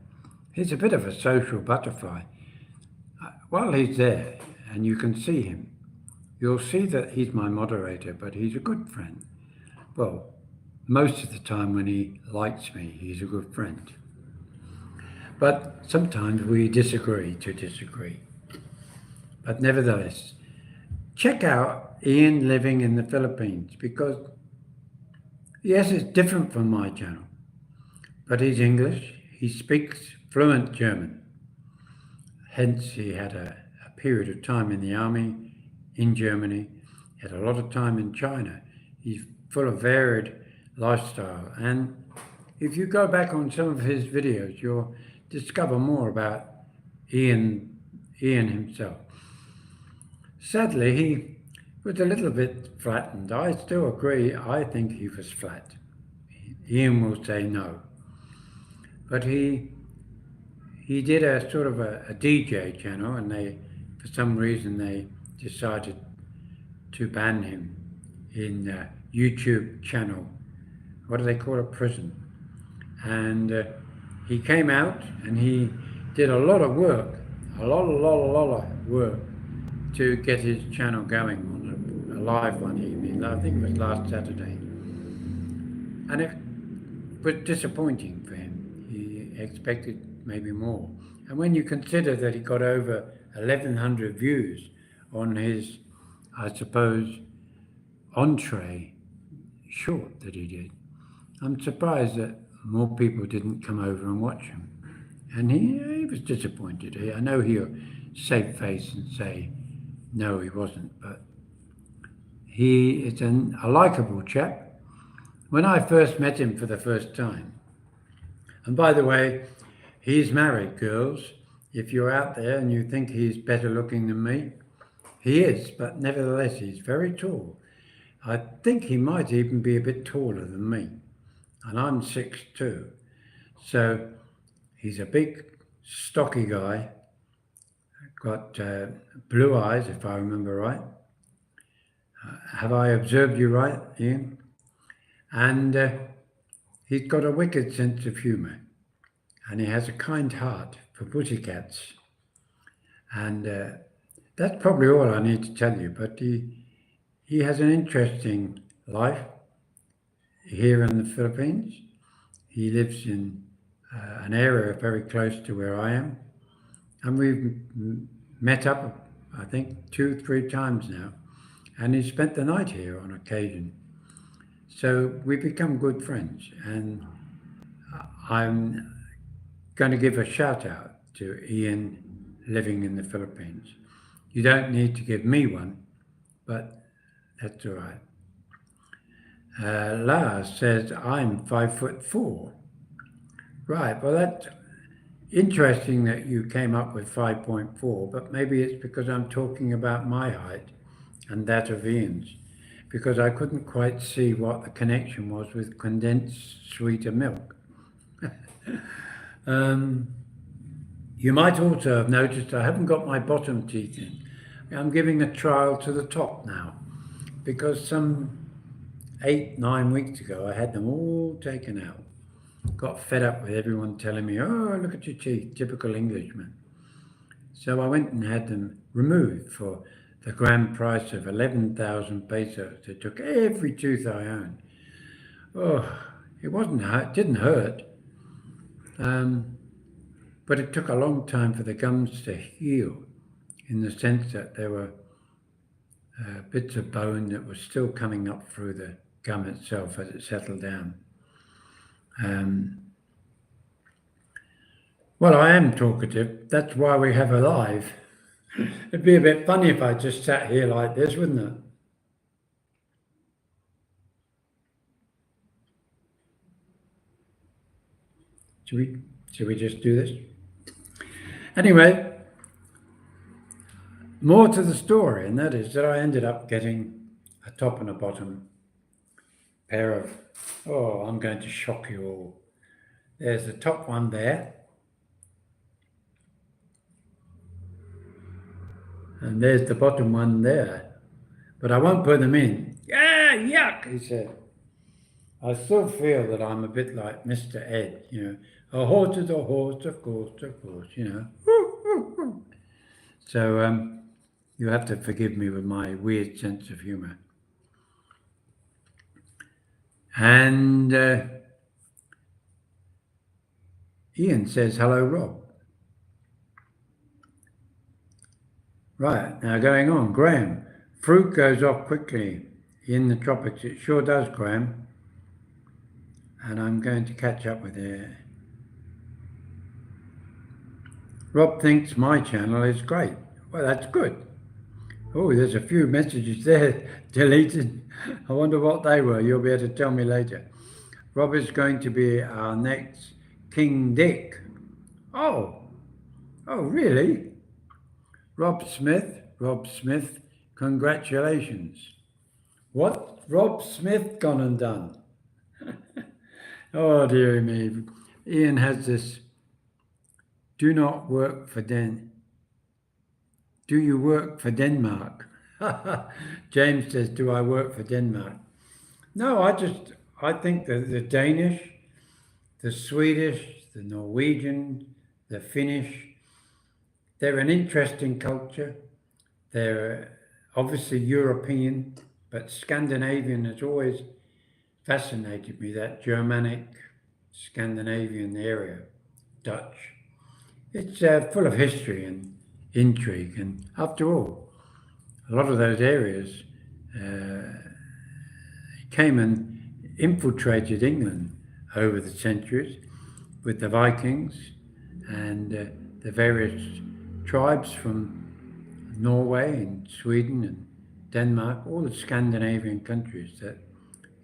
He's a bit of a social butterfly. While he's there, and you can see him, you'll see that he's my moderator, but he's a good friend. Well, most of the time when he likes me, he's a good friend. But sometimes we disagree to disagree. But nevertheless, check out Ian Living in the Philippines, because yes, it's different from my channel, but he's English. He speaks fluent German. Hence, he had a period of time in the army in Germany. He had a lot of time in China. He's full of varied lifestyle. And if you go back on some of his videos, you'll discover more about Ian himself. Sadly, he was a little bit flattened. I still agree. I think he was flat. Ian will say no. But he did a sort of a DJ channel, and for some reason, they decided to ban him in YouTube channel. What do they call it? Prison. And he came out and he did a lot of work, a lot of work to get his channel going on a live one evening. I think it was last Saturday. And it was disappointing for him. He expected maybe more. And when you consider that he got over 1,100 views on his, I suppose, entree short that he did, I'm surprised that more people didn't come over and watch him. And he was disappointed. I know he'll save face and say, no, he wasn't, but he is a likable chap. When I first met him for the first time, and by the way, he's married, girls. If you're out there and you think he's better looking than me, he is, but nevertheless, he's very tall. I think he might even be a bit taller than me, and I'm 6'2". So he's a big, stocky guy, got blue eyes, if I remember right. Have I observed you right, Ian? And he's got a wicked sense of humour, and he has a kind heart for pussycats. And that's probably all I need to tell you, but he has an interesting life here in the Philippines. He lives in an area very close to where I am, and we've met up, I think, 2-3 times now, and he spent the night here on occasion. So we've become good friends, and I'm going to give a shout out to Ian living in the Philippines. You don't need to give me one, but that's all right. Lars says, I'm 5'4". Right, well, that's interesting that you came up with 5.4, but maybe it's because I'm talking about my height and that of Ian's, because I couldn't quite see what the connection was with condensed sweeter milk. You might also have noticed I haven't got my bottom teeth in. I'm giving a trial to the top now, because some 8-9 weeks ago I had them all taken out. Got fed up with everyone telling me, oh, look at your teeth, typical Englishman. So I went and had them removed for the grand price of 11,000 pesos. They took every tooth I owned. Oh, it didn't hurt. But it took a long time for the gums to heal, in the sense that there were bits of bone that were still coming up through the gum itself as it settled down. Well, I am talkative. That's why we have a live. It'd be a bit funny if I just sat here like this, wouldn't it? Should we just do this? Anyway, more to the story, and that is that I ended up getting a top and a bottom pair of, I'm going to shock you all. There's the top one there. And there's the bottom one there. But I won't put them in. Yeah, yuck, he said. I still feel that I'm a bit like Mr. Ed, A horse is a horse, of course, So you have to forgive me with my weird sense of humor. And Ian says, hello, Rob. Right, now going on, Graham. Fruit goes off quickly in the tropics. It sure does, Graham. And I'm going to catch up with it. Rob thinks my channel is great. Well, that's good. Oh, there's a few messages there deleted. I wonder what they were. You'll be able to tell me later. Rob is going to be our next King Dick. Oh, really? Rob Smith, congratulations. What Rob Smith gone and done? Oh, dearie me. Ian has this, do you work for Denmark? James says, do I work for Denmark? No, I think that the Danish, the Swedish, the Norwegian, the Finnish, they're an interesting culture. They're obviously European, but Scandinavian has always fascinated me, that Germanic, Scandinavian area, Dutch. It's full of history and intrigue, and after all, a lot of those areas came and infiltrated England over the centuries with the Vikings and the various tribes from Norway and Sweden and Denmark, all the Scandinavian countries that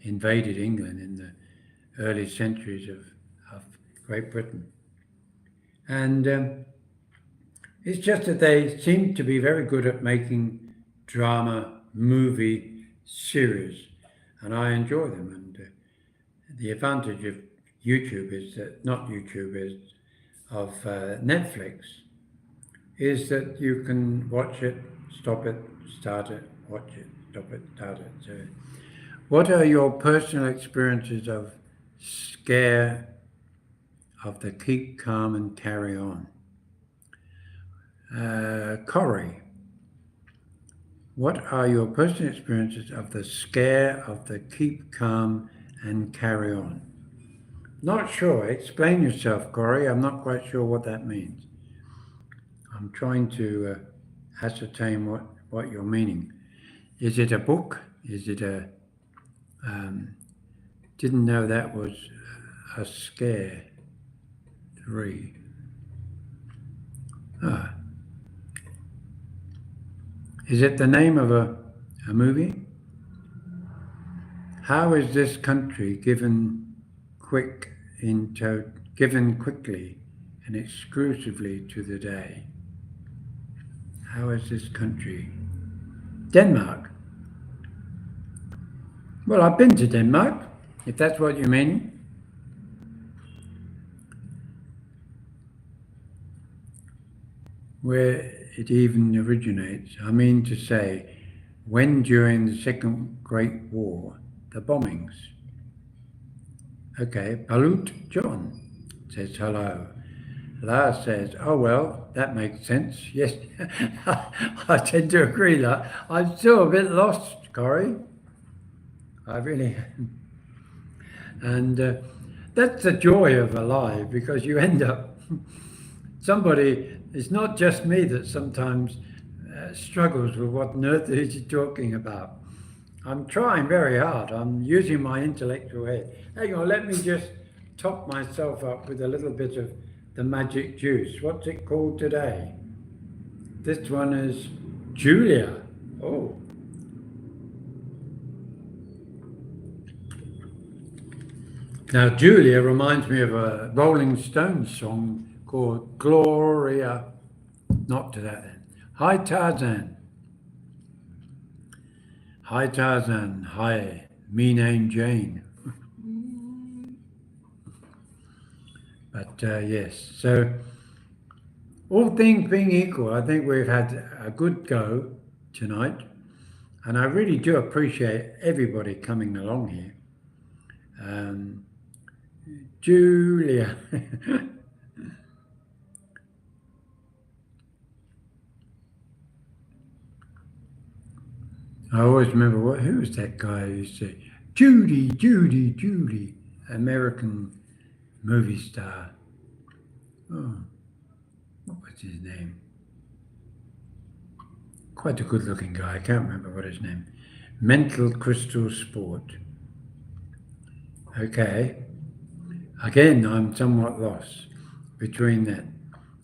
invaded England in the early centuries of Great Britain. And it's just that they seem to be very good at making drama, movie, series, and I enjoy them. And the advantage of YouTube is that, not YouTube, is of Netflix, is that you can watch it, stop it, start it, watch it, stop it, start it. So, what are your personal experiences of scare of the keep calm and carry on? Corey, what are your personal experiences of the scare of the keep calm and carry on? Not sure. Explain yourself, Corey. I'm not quite sure what that means. I'm trying to ascertain what you're meaning. Is it a book? Is it a... didn't know that was a scare. 3. Ah. Is it the name of a movie? How is this country given quickly and exclusively to the day? How is this country? Denmark. Well, I've been to Denmark, if that's what you mean. Where it even originates. I mean to say, when during the Second Great War, the bombings. Okay, Balut John says hello. Lars says, oh well, that makes sense. Yes, I tend to agree that. I'm still a bit lost, Corey. I really am. And that's the joy of a live, because you end up, it's not just me that sometimes struggles with what on earth is he talking about. I'm trying very hard. I'm using my intellectual head. Hang on, let me just top myself up with a little bit of the magic juice. What's it called today? This one is Julia. Oh. Now, Julia reminds me of a Rolling Stones song called Gloria. Not to that then. Hi, Tarzan. Hi, Tarzan. Hi, me name Jane. But yes, so all things being equal, I think we've had a good go tonight. And I really do appreciate everybody coming along here. Julia. I always remember who was that guy who used to say, Judy, American movie star. Oh, what was his name? Quite a good looking guy. I can't remember what his name. Mental Crystal Sport. Okay. Again, I'm somewhat lost between that.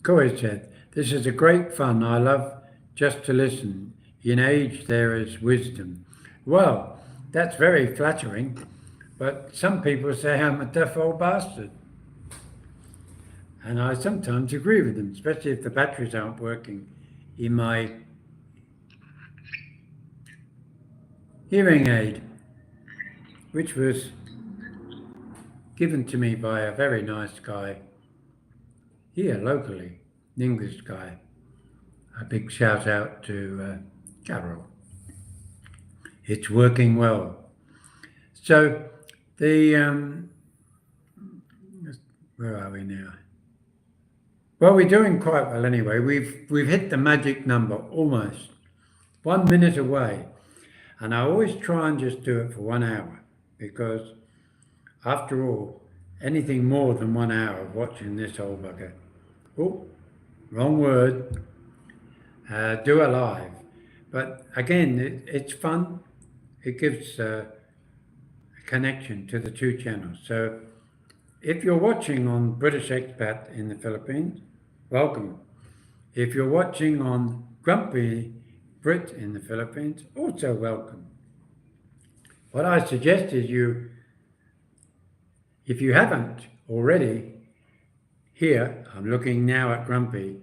Corey said, this is a great fun. I love just to listen. In age there is wisdom. Well, that's very flattering, but some people say I'm a deaf old bastard. And I sometimes agree with them, especially if the batteries aren't working in my hearing aid, which was given to me by a very nice guy here locally, an English guy. A big shout out to Carol. It's working well. So the, where are we now? Well, we're doing quite well anyway. We've hit the magic number almost. 1 minute away. And I always try and just do it for 1 hour, because after all, anything more than 1 hour of watching this whole bugger. Oh, wrong word. Do a live. But again, it's fun. It gives a connection to the two channels. So if you're watching on British Expat in the Philippines, welcome. If you're watching on Grumpy Brit in the Philippines, also welcome. What I suggest is if you haven't already, here, I'm looking now at Grumpy,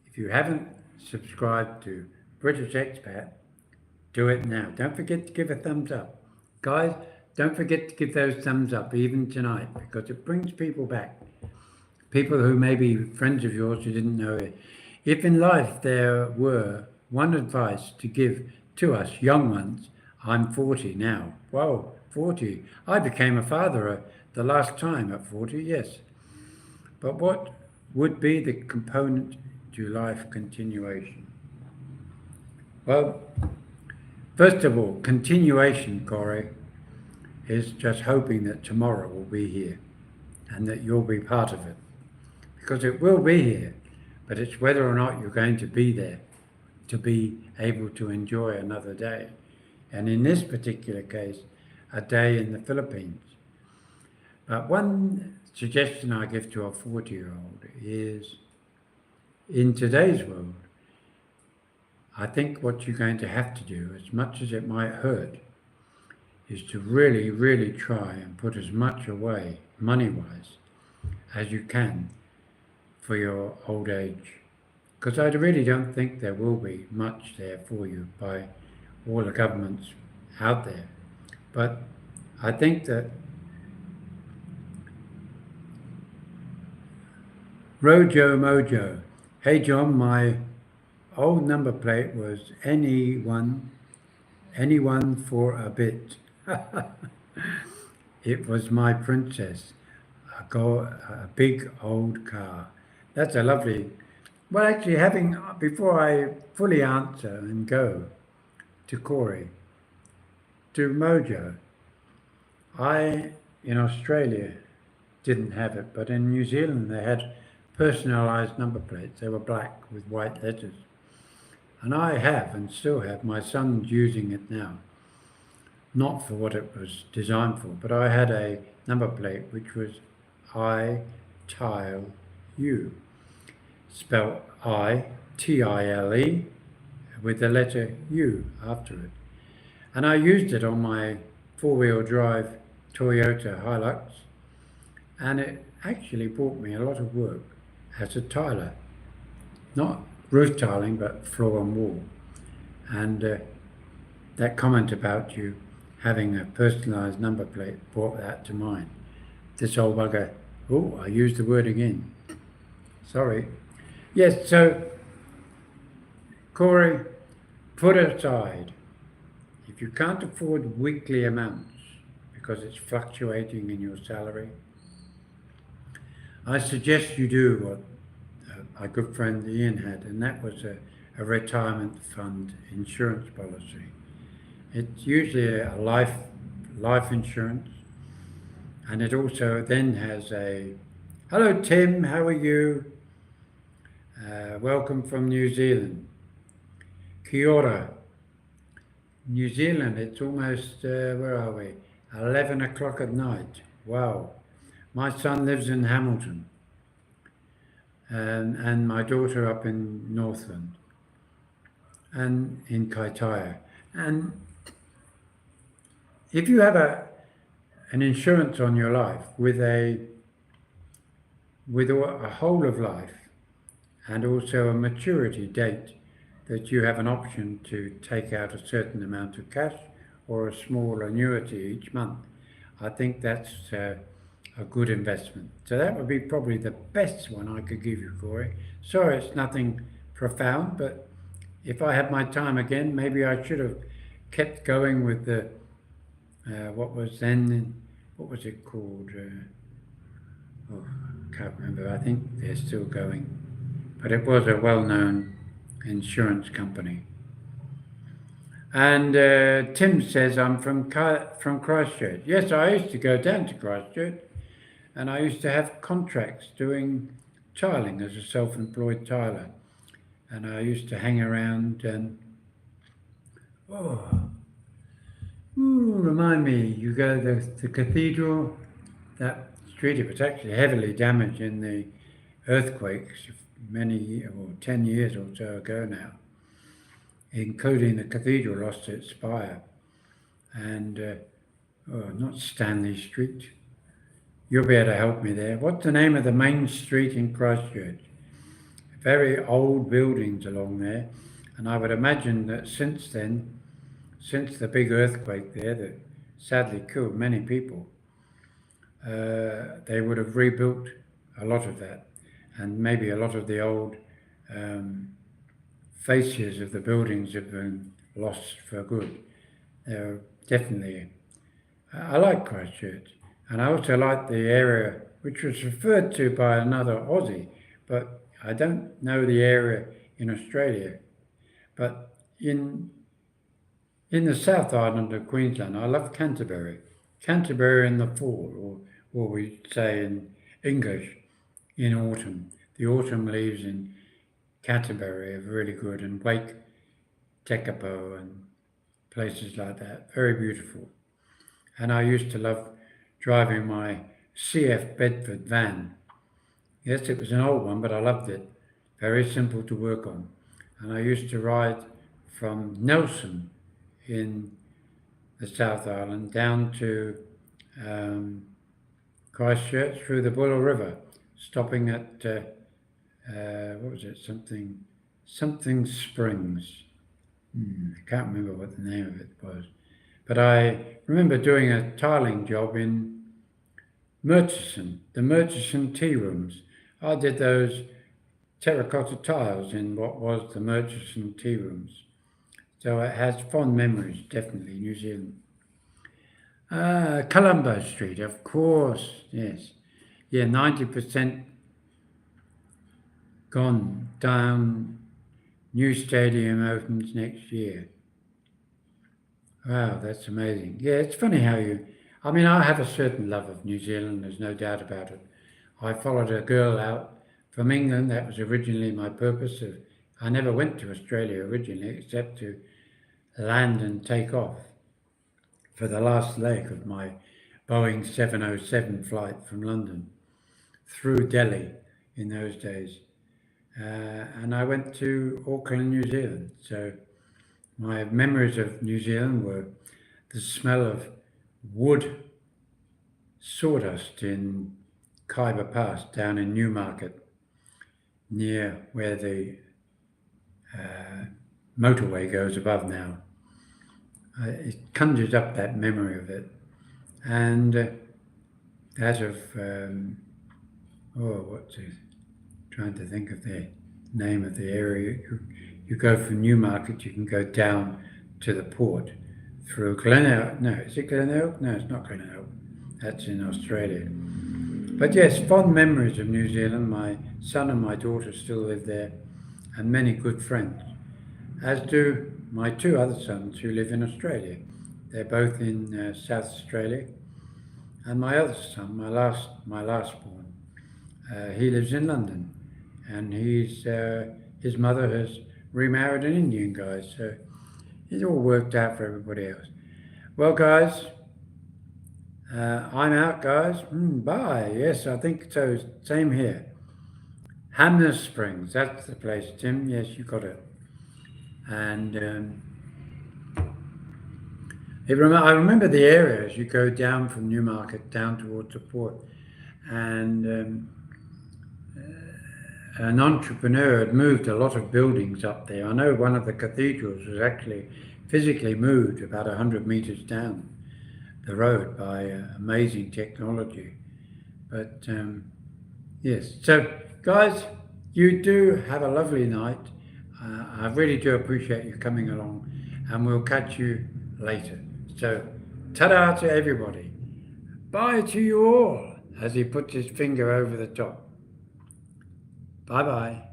if you haven't subscribed to British Expat, do it now. Don't forget to give a thumbs up. Guys, don't forget to give those thumbs up even tonight, because it brings people back. People who may be friends of yours who didn't know it. if in life there were one advice to give to us young ones, I'm 40 now. Whoa, 40. I became a father the last time at 40, yes. But what would be the component to life continuation? Well, first of all, continuation, Corey, is just hoping that tomorrow will be here and that you'll be part of it. Because it will be here, but it's whether or not you're going to be there to be able to enjoy another day. And in this particular case, a day in the Philippines. But one suggestion I give to a 40-year-old is, in today's world, I think what you're going to have to do, as much as it might hurt, is to really, really try and put as much away, money-wise, as you can for your old age. Because I really don't think there will be much there for you by all the governments out there. But I think that Rojo Mojo, hey John, my old number plate was anyone for a bit. It was my princess, a big old car. That's a lovely. Well, actually, before I fully answer and go to Corey, to Mojo, in Australia didn't have it, but in New Zealand they had personalised number plates. They were black with white letters. And I have and still have. My son's using it now. Not for what it was designed for, but I had a number plate which was I Tile U, spelled I-T-I-L-E with the letter U after it. And I used it on my four-wheel drive Toyota Hilux, and it actually brought me a lot of work as a tiler. Not roof tiling, but floor and wall. And that comment about you having a personalised number plate brought that to mind. This old bugger, oh, I used the word again. Sorry. Yes, so, Corey, put aside, if you can't afford weekly amounts because it's fluctuating in your salary, I suggest you do what my good friend Ian had, and that was a retirement fund insurance policy. It's usually a life insurance, and it also then has a, hello Tim, how are you? Welcome from New Zealand. Kia ora. New Zealand, it's almost, where are we? 11 o'clock at night. Wow. My son lives in Hamilton. And my daughter up in Northland and in Kaitaia. And if you have an insurance on your life with a whole of life and also a maturity date that you have an option to take out a certain amount of cash or a small annuity each month, I think that's a good investment. So that would be probably the best one I could give you, Corey. Sorry, it's nothing profound, but if I had my time again, maybe I should have kept going with the, what was it called? Can't remember. I think they're still going. But it was a well-known insurance company. And Tim says, I'm from Christchurch. Yes, I used to go down to Christchurch, and I used to have contracts doing tiling as a self-employed tiler. And I used to hang around and, remind me, you go to the cathedral, that street, it was actually heavily damaged in the earthquakes 10 years or so ago now, including the cathedral lost its spire. And, not Stanley Street. You'll be able to help me there. What's the name of the main street in Christchurch? Very old buildings along there. And I would imagine that since then, since the big earthquake there that sadly killed many people, they would have rebuilt a lot of that. And maybe a lot of the old faces of the buildings have been lost for good. They're definitely, I like Christchurch, and I also like the area which was referred to by another Aussie, but I don't know the area in Australia. But in the South Island of Queensland, I love Canterbury. Canterbury in the fall, or we say in English, in autumn. The autumn leaves in Canterbury are really good, and Wake Tekapo and places like that. Very beautiful. And I used to love driving my CF Bedford van. Yes, it was an old one, but I loved it. Very simple to work on. And I used to ride from Nelson in the South Island down to Christchurch through the Buller River, stopping at what was it? Something Springs. I can't remember what the name of it was, but I remember doing a tiling job in Murchison, the Murchison tea rooms. I did those terracotta tiles in what was the Murchison tea rooms. So it has fond memories, definitely, New Zealand. Colombo Street, of course, yes. Yeah, 90% gone down. New stadium opens next year. Wow, that's amazing. Yeah, it's funny how I have a certain love of New Zealand, there's no doubt about it. I followed a girl out from England. That was originally my purpose. I never went to Australia originally, except to land and take off for the last leg of my Boeing 707 flight from London through Delhi in those days. And I went to Auckland, New Zealand. So my memories of New Zealand were the smell of wood sawdust in Khyber Pass down in Newmarket, near where the motorway goes above now. It conjures up that memory of it. And that of, trying to think of the name of the area. You go from Newmarket, you can go down to the port through Glenelg. No, is it Glenelg? No, it's not Glenelg. That's in Australia. But yes, fond memories of New Zealand. My son and my daughter still live there, and many good friends, as do my two other sons who live in Australia. They're both in South Australia. And my other son, my last born, he lives in London, and his mother has remarried an Indian guy, so it all worked out for everybody else. Well, guys, I'm out, guys. Bye. Yes, I think so. Same here. Hamner Springs, that's the place, Tim. Yes, you got it. And I remember the area as you go down from Newmarket down towards the port, and an entrepreneur had moved a lot of buildings up there. I know one of the cathedrals was actually physically moved about 100 meters down the road by amazing technology. But yes, so guys, you do have a lovely night. I really do appreciate you coming along, and we'll catch you later. So, ta-da to everybody. Bye to you all, as he puts his finger over the top. Bye-bye.